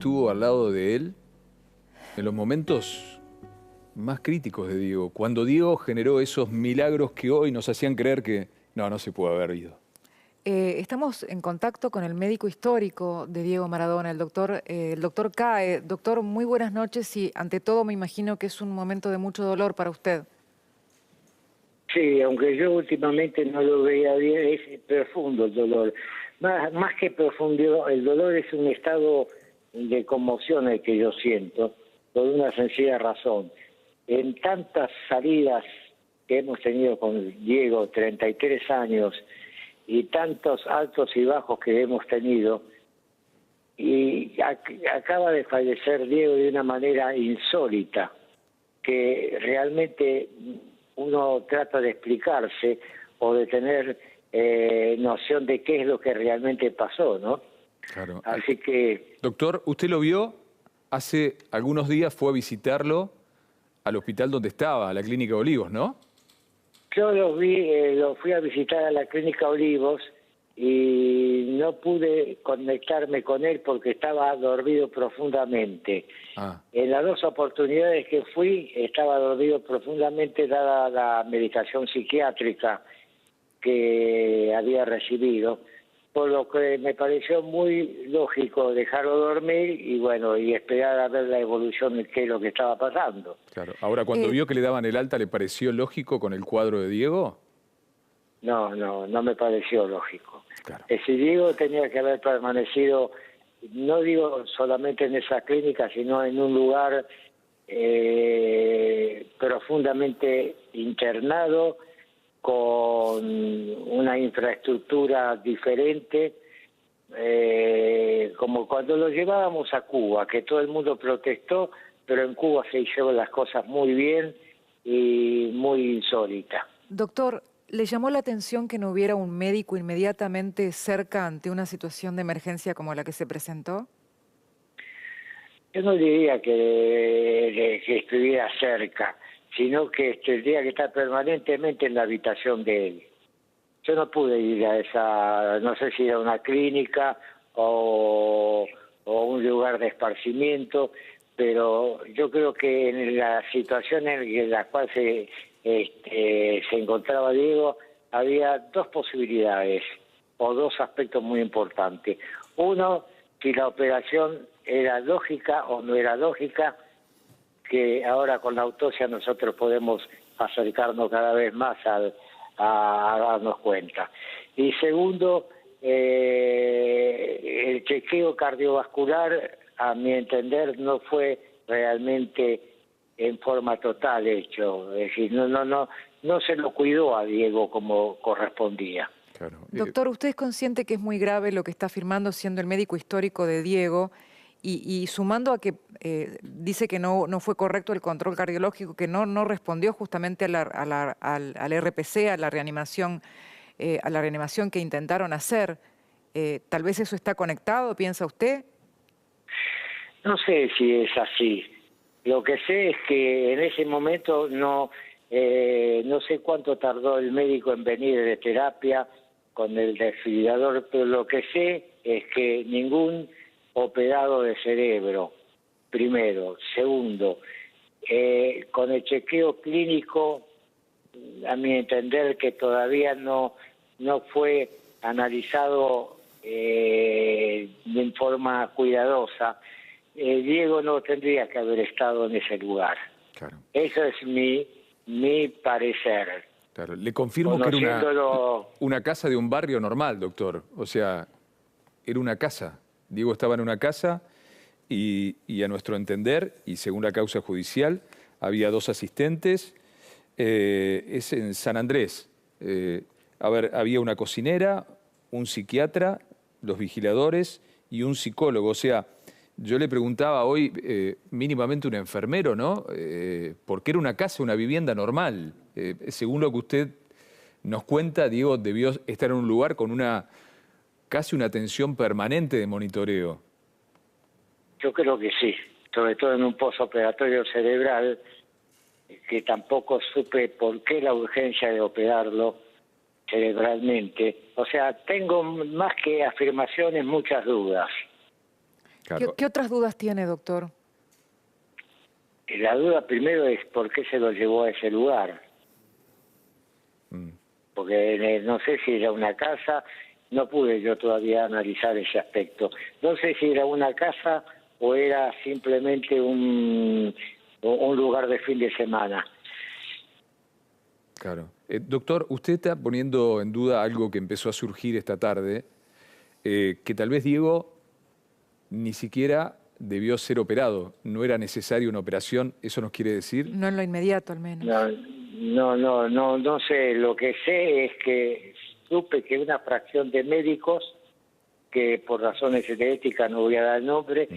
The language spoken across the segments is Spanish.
Estuvo al lado de él en los momentos más críticos de Diego, cuando Diego generó esos milagros que hoy nos hacían creer que no se puede haber ido. Estamos en contacto con el médico histórico de Diego Maradona, el doctor Cae. Doctor, muy buenas noches y ante todo me imagino que es un momento de mucho dolor para usted. Sí, aunque yo últimamente no lo veía bien, es profundo el dolor. Más que profundo, el dolor es un estado de conmoción el que yo siento, por una sencilla razón. En tantas salidas que hemos tenido con Diego, 33 años, y tantos altos y bajos que hemos tenido, y acaba de fallecer Diego de una manera insólita, que realmente uno trata de explicarse o de tener noción de qué es lo que realmente pasó, ¿no? Claro. Así que... Doctor, usted lo vio hace algunos días, fue a visitarlo al hospital donde estaba, a la Clínica Olivos, ¿no? Yo lo fui a visitar a la Clínica Olivos y no pude conectarme con él porque estaba dormido profundamente. En las dos oportunidades que fui estaba dormido profundamente dada la medicación psiquiátrica que había recibido, por lo que me pareció muy lógico dejarlo dormir y bueno, y esperar a ver la evolución de qué es lo que estaba pasando. Claro. Ahora, cuando vio que le daban el alta, ¿le pareció lógico con el cuadro de Diego? No me pareció lógico. Claro. Si Diego tenía que haber permanecido, no digo solamente en esa clínica, sino en un lugar profundamente internado, con una infraestructura diferente, como cuando lo llevábamos a Cuba, que todo el mundo protestó, pero en Cuba se hicieron las cosas muy bien y muy insólitas. Doctor, ¿le llamó la atención que no hubiera un médico inmediatamente cerca ante una situación de emergencia como la que se presentó? Yo no diría que estuviera cerca, sino que tendría que estar permanentemente en la habitación de él. Yo no pude ir a esa, no sé si era una clínica o un lugar de esparcimiento, pero yo creo que en la situación en la cual se encontraba Diego, había dos posibilidades o dos aspectos muy importantes. Uno, si la operación era lógica o no era lógica, que ahora con la autopsia nosotros podemos acercarnos cada vez más a darnos cuenta. Y segundo, el chequeo cardiovascular, a mi entender, no fue realmente en forma total hecho. Es decir, no se lo cuidó a Diego como correspondía. Claro. Doctor, ¿usted es consciente que es muy grave lo que está afirmando siendo el médico histórico de Diego y sumando a que dice que no fue correcto el control cardiológico, que no respondió justamente al RPC, a la reanimación que intentaron hacer? ¿Tal vez eso está conectado, piensa usted? No sé si es así. Lo que sé es que en ese momento no sé cuánto tardó el médico en venir de terapia con el desfibrilador, pero lo que sé es que ningún operado de cerebro, primero. Segundo, con el chequeo clínico, a mi entender que todavía no fue analizado en forma cuidadosa, Diego no tendría que haber estado en ese lugar. Claro. Eso es mi parecer. Claro. Le confirmo que era una casa de un barrio normal, doctor. O sea, era una casa. Diego estaba en una casa y a nuestro entender, y según la causa judicial, había dos asistentes. Es en San Andrés. Había una cocinera, un psiquiatra, los vigiladores y un psicólogo. O sea, yo le preguntaba hoy, mínimamente un enfermero, ¿no? Porque era una casa, una vivienda normal. Según lo que usted nos cuenta, Diego debió estar en un lugar con casi una atención permanente de monitoreo. Yo creo que sí, sobre todo en un postoperatorio cerebral, que tampoco supe por qué la urgencia de operarlo cerebralmente. O sea, tengo más que afirmaciones, muchas dudas. Claro. ¿Qué otras dudas tiene, doctor? La duda primero es por qué se lo llevó a ese lugar. Porque no sé si era una casa, no pude yo todavía analizar ese aspecto. No sé si era una casa o era simplemente un lugar de fin de semana. Claro. Doctor, usted está poniendo en duda algo que empezó a surgir esta tarde, que tal vez Diego ni siquiera debió ser operado. No era necesaria una operación, ¿eso nos quiere decir? No en lo inmediato, al menos. No sé. Lo que sé es que supe que una fracción de médicos, que por razones de ética no voy a dar nombre,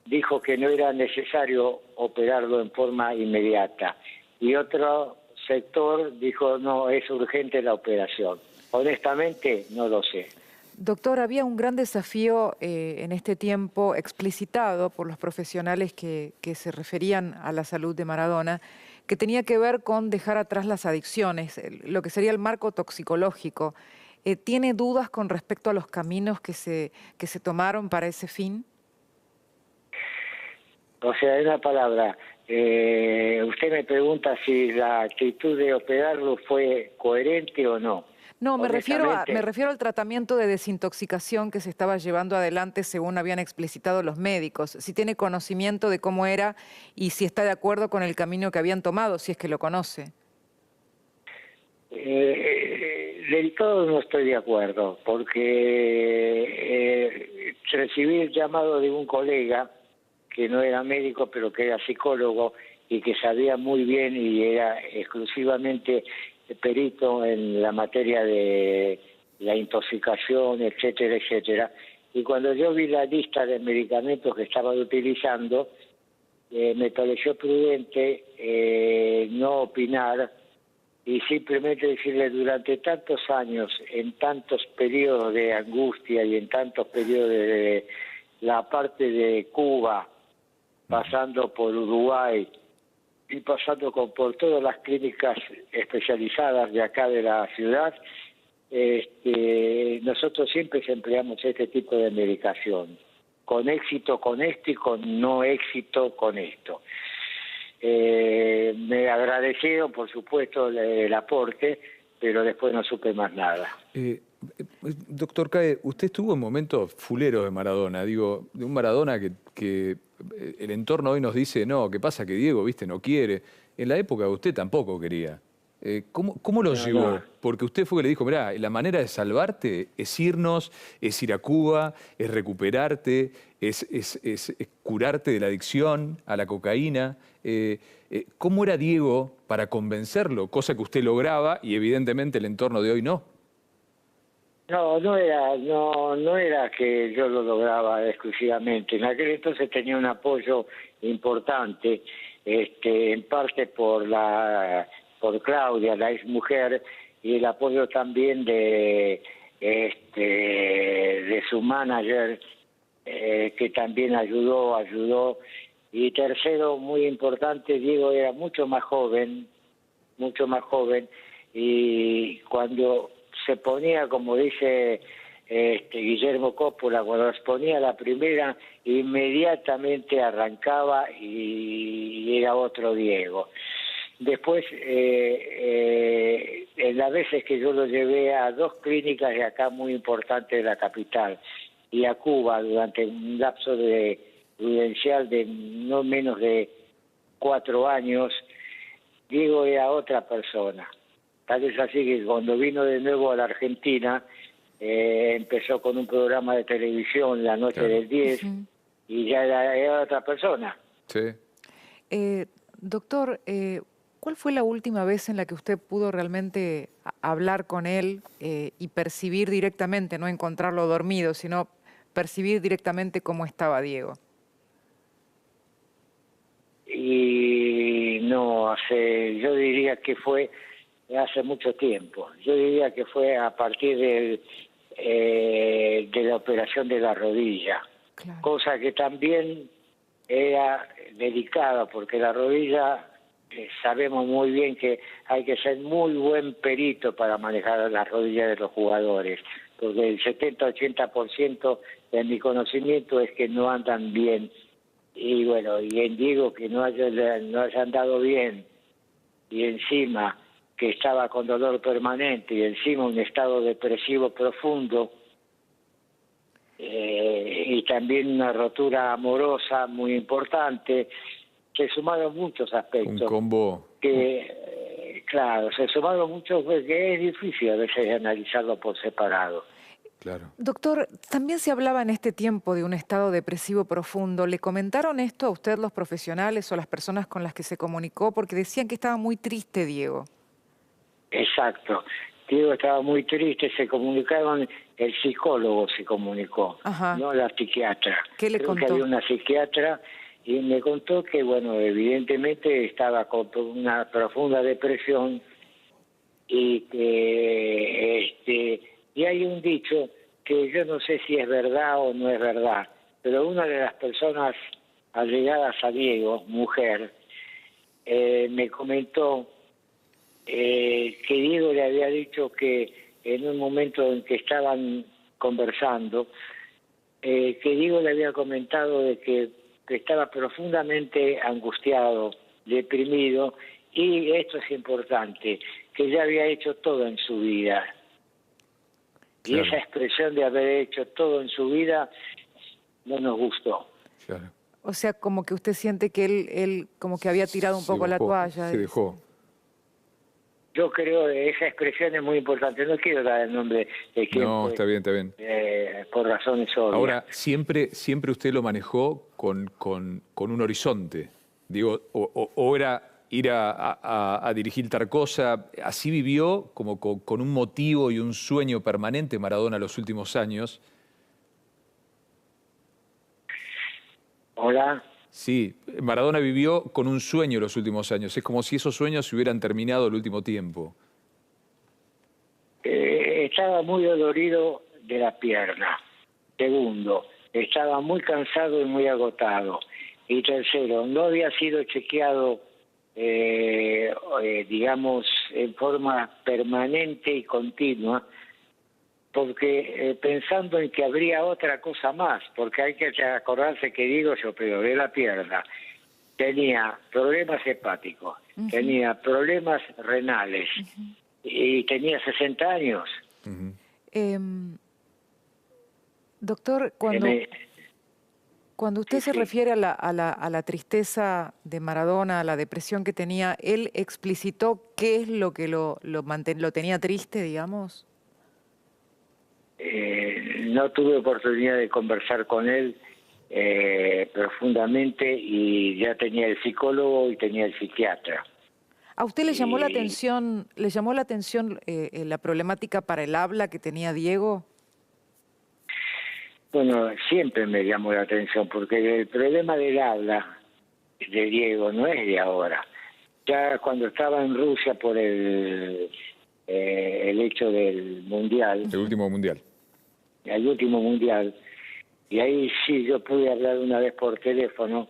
dijo que no era necesario operarlo en forma inmediata. Y otro sector dijo, no, es urgente la operación. Honestamente, no lo sé. Doctor, había un gran desafío en este tiempo explicitado por los profesionales que se referían a la salud de Maradona, que tenía que ver con dejar atrás las adicciones, lo que sería el marco toxicológico. ¿Tiene dudas con respecto a los caminos que se tomaron para ese fin? O sea, en una palabra, usted me pregunta si la actitud de operarlo fue coherente o no. No, me refiero al tratamiento de desintoxicación que se estaba llevando adelante según habían explicitado los médicos. Si tiene conocimiento de cómo era y si está de acuerdo con el camino que habían tomado, si es que lo conoce. Del todo no estoy de acuerdo, porque recibí el llamado de un colega que no era médico, pero que era psicólogo y que sabía muy bien y era exclusivamente perito en la materia de la intoxicación, etcétera, etcétera. Y cuando yo vi la lista de medicamentos que estaban utilizando, me pareció prudente no opinar y simplemente decirle, durante tantos años, en tantos periodos de angustia y en tantos periodos de la parte de Cuba, pasando por Uruguay y pasando por todas las clínicas especializadas de acá de la ciudad, nosotros siempre empleamos este tipo de medicación, con éxito con esto y con no éxito con esto. Me agradecieron, por supuesto, el aporte, pero después no supe más nada. Doctor Cae, usted estuvo en momentos fuleros de Maradona, digo, de un Maradona que el entorno hoy nos dice, no, ¿qué pasa? Que Diego, viste, no quiere. En la época usted tampoco quería. ¿Cómo lo llevó? No. Porque usted fue que le dijo, mirá, la manera de salvarte es irnos, es ir a Cuba, es recuperarte, es curarte de la adicción a la cocaína. ¿Cómo era Diego para convencerlo? Cosa que usted lograba y evidentemente el entorno de hoy no. No era que yo lo lograba exclusivamente. En aquel entonces tenía un apoyo importante, en parte por Claudia, la ex mujer, y el apoyo también de su manager, que también ayudó. Y tercero, muy importante, Diego era mucho más joven, y cuando se ponía, como dice Guillermo Coppola, cuando se ponía la primera, inmediatamente arrancaba y era otro Diego. Después, en las veces que yo lo llevé a dos clínicas de acá muy importantes de la capital y a Cuba durante un lapso prudencial de no menos de 4 años, Diego era otra persona. Tal es así que cuando vino de nuevo a la Argentina, empezó con un programa de televisión, La Noche del 10, y ya era otra persona. Sí. Doctor, ¿cuál fue la última vez en la que usted pudo realmente hablar con él y percibir directamente, no encontrarlo dormido, sino percibir directamente cómo estaba Diego? Y no, yo diría que fue hace mucho tiempo. Yo diría que fue a partir de la operación de la rodilla, claro. Cosa que también era delicada, porque la rodilla, sabemos muy bien que hay que ser muy buen perito para manejar las rodillas de los jugadores, porque el 70-80% de mi conocimiento es que no andan bien. Y bueno, y en Diego que no haya andado bien, y encima que estaba con dolor permanente, y encima un estado depresivo profundo, y también una rotura amorosa muy importante, se sumaron muchos aspectos. Un combo. Que, claro, se sumaron muchos, que es difícil a veces analizarlo por separado. Claro. Doctor, también se hablaba en este tiempo de un estado depresivo profundo. ¿Le comentaron esto a usted los profesionales o las personas con las que se comunicó? Porque decían que estaba muy triste, Diego. Exacto. Diego estaba muy triste, se comunicaron, el psicólogo se comunicó, Ajá. no la psiquiatra. ¿Qué le contó? Que había una psiquiatra y me contó que, bueno, evidentemente estaba con una profunda depresión y que y hay un dicho que yo no sé si es verdad o no es verdad, pero una de las personas allegadas a Diego, mujer, me comentó que Diego le había dicho que en un momento en que estaban conversando, que Diego le había comentado de que estaba profundamente angustiado, deprimido, y esto es importante, que ya había hecho todo en su vida. Claro. Y esa expresión de haber hecho todo en su vida no nos gustó. Claro. O sea, como que usted siente que él como que había tirado un poco la toalla. Se dejó. Yo creo que esa expresión es muy importante. No quiero dar el nombre de quién. No, está bien, está bien. Por razones obvias. Ahora, siempre usted lo manejó con un horizonte. Digo, o era ir a dirigir tal cosa. Así vivió, como con un motivo y un sueño permanente Maradona los últimos años. Hola. Sí, Maradona vivió con un sueño los últimos años. Es como si esos sueños se hubieran terminado el último tiempo. Estaba muy dolorido de la pierna. Segundo, estaba muy cansado y muy agotado. Y tercero, no había sido chequeado, digamos, en forma permanente y continua, porque pensando en que habría otra cosa más, porque hay que acordarse que Diego se operó de la pierna, tenía problemas hepáticos, tenía problemas renales y tenía 60 años. Doctor, cuando usted se refiere a la tristeza de Maradona, a la depresión que tenía, ¿él explicitó qué es lo que lo tenía triste, digamos? No tuve oportunidad de conversar con él profundamente y ya tenía el psicólogo y tenía el psiquiatra. ¿A usted le llamó la atención, la problemática para el habla que tenía Diego? Bueno, siempre me llamó la atención porque el problema del habla de Diego no es de ahora. Ya cuando estaba en Rusia por el hecho del mundial. El último mundial. El último mundial. Y ahí sí yo pude hablar una vez por teléfono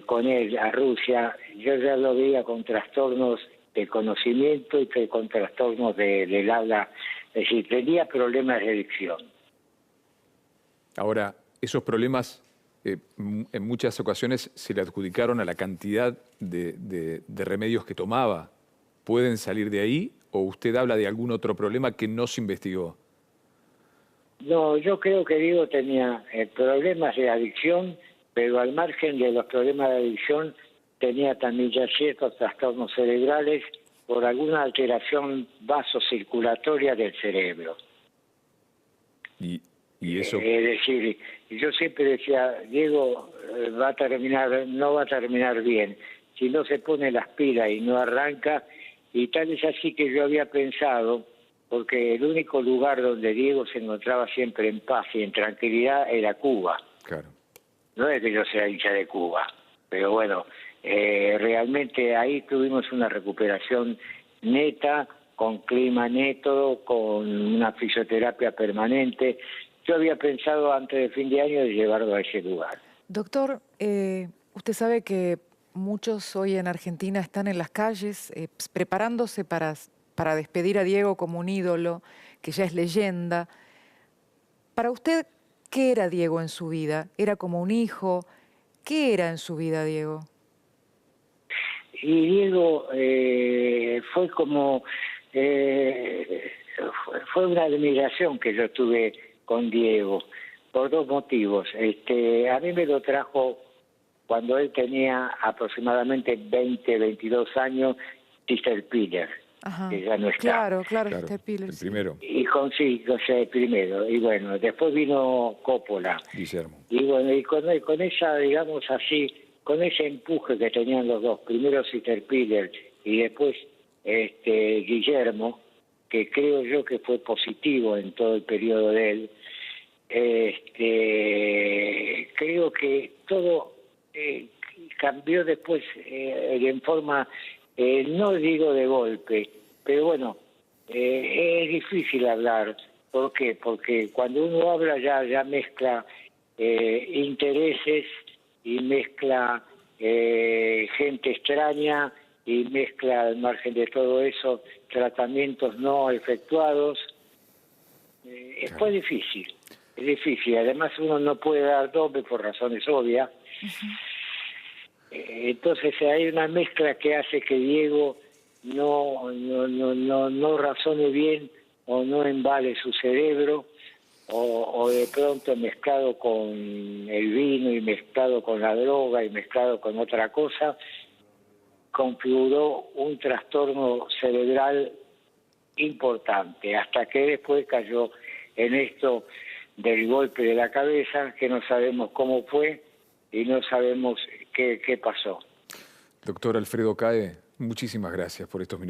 con él a Rusia. Yo ya lo veía con trastornos de conocimiento y con trastornos del habla. Es decir, tenía problemas de dicción. Ahora, esos problemas en muchas ocasiones se le adjudicaron a la cantidad de remedios que tomaba. ¿Pueden salir de ahí o usted habla de algún otro problema que no se investigó? No, yo creo que Diego tenía problemas de adicción, pero al margen de los problemas de adicción tenía también ya ciertos trastornos cerebrales por alguna alteración vasocirculatoria del cerebro. ¿Y eso? Es decir, yo siempre decía, Diego no va a terminar bien. Si no se pone las pilas y no arranca, y tal es así que yo había pensado, porque el único lugar donde Diego se encontraba siempre en paz y en tranquilidad era Cuba. Claro. No es que yo sea hincha de Cuba, pero bueno, realmente ahí tuvimos una recuperación neta, con clima neto, con una fisioterapia permanente. Yo había pensado antes de fin de año de llevarlo a ese lugar. Doctor, usted sabe que muchos hoy en Argentina están en las calles preparándose para despedir a Diego como un ídolo. que ya es leyenda. Para usted, ¿qué era Diego en su vida? ¿Era como un hijo? ¿Qué era en su vida, Diego? Y Diego fue como... fue una admiración que yo tuve con Diego, por dos motivos. A mí me lo trajo cuando él tenía aproximadamente 20, 22 años, Sister Piller, que ya no está. Claro, Sister Piller. El primero. Y el primero. Y bueno, después vino Coppola. Guillermo. Y bueno, y con esa, digamos así, con ese empuje que tenían los dos, primero Sister Piller y después Guillermo, que creo yo que fue positivo en todo el periodo de él, creo que todo cambió después en forma, no digo de golpe, pero bueno, es difícil hablar. ¿Por qué? Porque cuando uno habla ya mezcla intereses y mezcla gente extraña y mezcla al Margen de todo eso tratamientos no efectuados. Fue difícil, es difícil. Además uno no puede dar doble por razones obvias. Entonces hay una mezcla que hace que Diego no razone bien o no embale su cerebro, o de pronto mezclado con el vino y mezclado con la droga y mezclado con otra cosa, configuró un trastorno cerebral importante, hasta que después cayó en esto del golpe de la cabeza, que no sabemos cómo fue y no sabemos qué pasó. Doctor Alfredo Cae, muchísimas gracias por estos minutos.